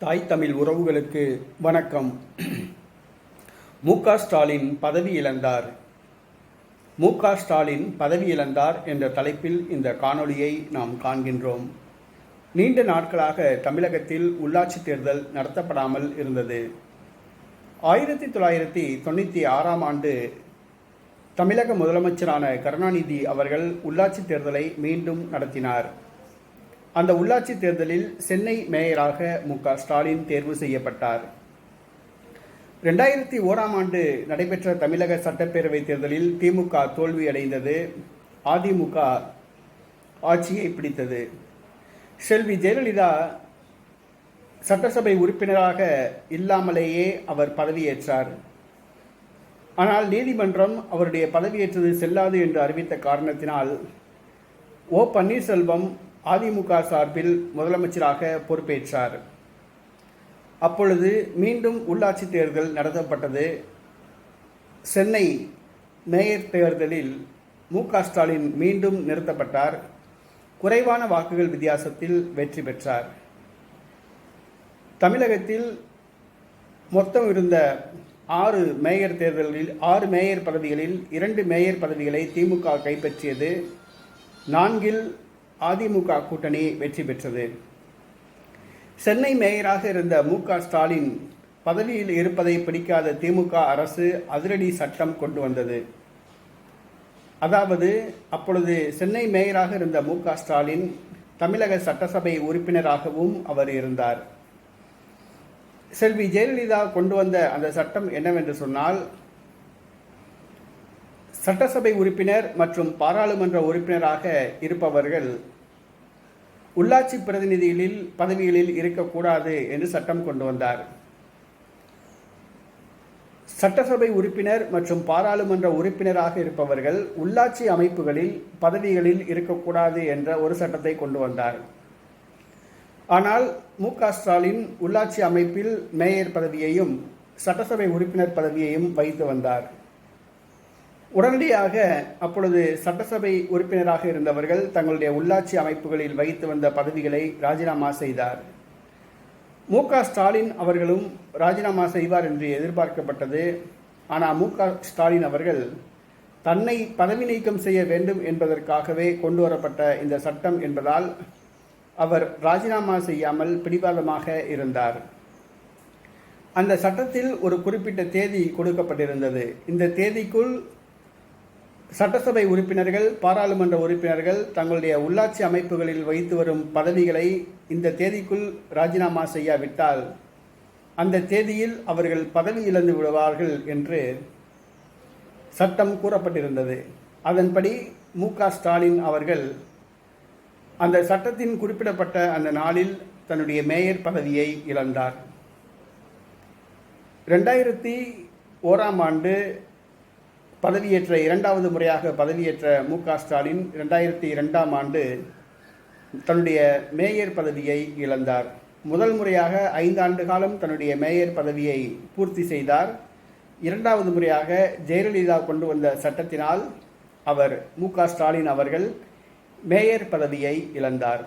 தாய் தமிழ் உறவுகளுக்கு வணக்கம். மு.க. ஸ்டாலின் பதவி இழந்தார். மு.க. ஸ்டாலின் பதவி இழந்தார் என்ற தலைப்பில் இந்த காணொளியை நாம் காண்கின்றோம். நீண்ட நாட்களாக தமிழகத்தில் உள்ளாட்சி தேர்தல் நடத்தப்படாமல் இருந்தது. 1996ஆம் ஆண்டு தமிழக முதலமைச்சரான கருணாநிதி அவர்கள் உள்ளாட்சி தேர்தலை மீண்டும் நடத்தினார். அந்த உள்ளாட்சி தேர்தலில் சென்னை மேயராக மு.க. ஸ்டாலின் தேர்வு செய்யப்பட்டார். 2001ஆம் ஆண்டு நடைபெற்ற தமிழக சட்டப்பேரவை தேர்தலில் திமுக தோல்வியடைந்தது. அதிமுக ஆட்சியை பிடித்தது. செல்வி ஜெயலலிதா சட்டசபை உறுப்பினராக இல்லாமலேயே அவர் பதவியேற்றார். ஆனால் நீதிமன்றம் அவருடைய பதவியேற்றது செல்லாது என்று அறிவித்த காரணத்தினால் ஓ. பன்னீர்செல்வம் அதிமுக சார்பில் முதலமைச்சராக பொறுப்பேற்றார். அப்பொழுது மீண்டும் உள்ளாட்சி தேர்தல் நடத்தப்பட்டது. சென்னை மேயர் தேர்தலில் மு.க. ஸ்டாலின் மீண்டும் நிறுத்தப்பட்டார். குறைவான வாக்குகள் வித்தியாசத்தில் வெற்றி பெற்றார். தமிழகத்தில் மொத்தம் இருந்த 6 மேயர் தேர்தலில் 6 மேயர் பதவிகளில் 2 மேயர் பதவிகளை திமுக கைப்பற்றியது. 4இல் அதிமுக கூட்டணி வெற்றி பெற்றது. சென்னை மேயராக இருந்த மு.க. ஸ்டாலின் பதவியில் இருப்பதை பிடிக்காத திமுக அரசு அதிரடி சட்டம் கொண்டு வந்தது. அதாவது அப்பொழுது சென்னை மேயராக இருந்த மு.க. ஸ்டாலின் தமிழக சட்டசபை உறுப்பினராகவும் அவர் இருந்தார். செல்வி ஜெயலலிதா கொண்டு வந்த அந்த சட்டம் என்னவென்று சொன்னால், சட்டசபை உறுப்பினர் மற்றும் பாராளுமன்ற உறுப்பினராக இருப்பவர்கள் உள்ளாட்சி பிரதிநிதிகளில் பதவிகளில் இருக்கக்கூடாது என்று சட்டம் கொண்டு வந்தார். சட்டசபை உறுப்பினர் மற்றும் பாராளுமன்ற உறுப்பினராக இருப்பவர்கள் உள்ளாட்சி அமைப்புகளில் பதவிகளில் இருக்கக்கூடாது என்ற ஒரு சட்டத்தை கொண்டு வந்தார். ஆனால் மு.க. ஸ்டாலின் உள்ளாட்சி அமைப்பில் மேயர் பதவியையும் சட்டசபை உறுப்பினர் பதவியையும் வைத்து வந்தார். உடனடியாக அப்பொழுது சட்டசபை உறுப்பினராக இருந்தவர்கள் தங்களுடைய உள்ளாட்சி அமைப்புகளில் வைத்து வந்த பதவிகளை ராஜினாமா செய்தார். மு.க. ஸ்டாலின் அவர்களும் ராஜினாமா செய்வார் என்று எதிர்பார்க்கப்பட்டது. ஆனால் மு.க. ஸ்டாலின் அவர்கள் தன்னை பதவி நீக்கம் செய்ய வேண்டும் என்பதற்காகவே கொண்டு வரப்பட்ட இந்த சட்டம் என்பதால் அவர் ராஜினாமா செய்யாமல் பிடிவாதமாக இருந்தார். அந்த சட்டத்தில் ஒரு குறிப்பிட்ட தேதி கொடுக்கப்பட்டிருந்தது. இந்த தேதிக்குள் சட்டசபை உறுப்பினர்கள் பாராளுமன்ற உறுப்பினர்கள் தங்களுடைய உள்ளாட்சி அமைப்புகளில் வைத்து வரும் பதவிகளை இந்த தேதிக்குள் ராஜினாமா செய்யாவிட்டால் அந்த தேதியில் அவர்கள் பதவி இழந்து விடுவார்கள் என்று சட்டம் கூறப்பட்டிருந்தது. அதன்படி மு.க. ஸ்டாலின் அவர்கள் அந்த சட்டத்தின் குறிப்பிடப்பட்ட அந்த நாளில் தன்னுடைய மேயர் பதவியை இழந்தார். 2001ஆம் ஆண்டு பதவியேற்ற 2வது முறையாக பதவியேற்ற மு.க. ஸ்டாலின் 2002ஆம் ஆண்டு தன்னுடைய மேயர் பதவியை இழந்தார். முதல் முறையாக 5 ஆண்டு காலம் தன்னுடைய மேயர் பதவியை பூர்த்தி செய்தார். 2வது முறையாக ஜெயலலிதா கொண்டு வந்த சட்டத்தினால் அவர் மு.க. ஸ்டாலின் அவர்கள் மேயர் பதவியை இழந்தார்.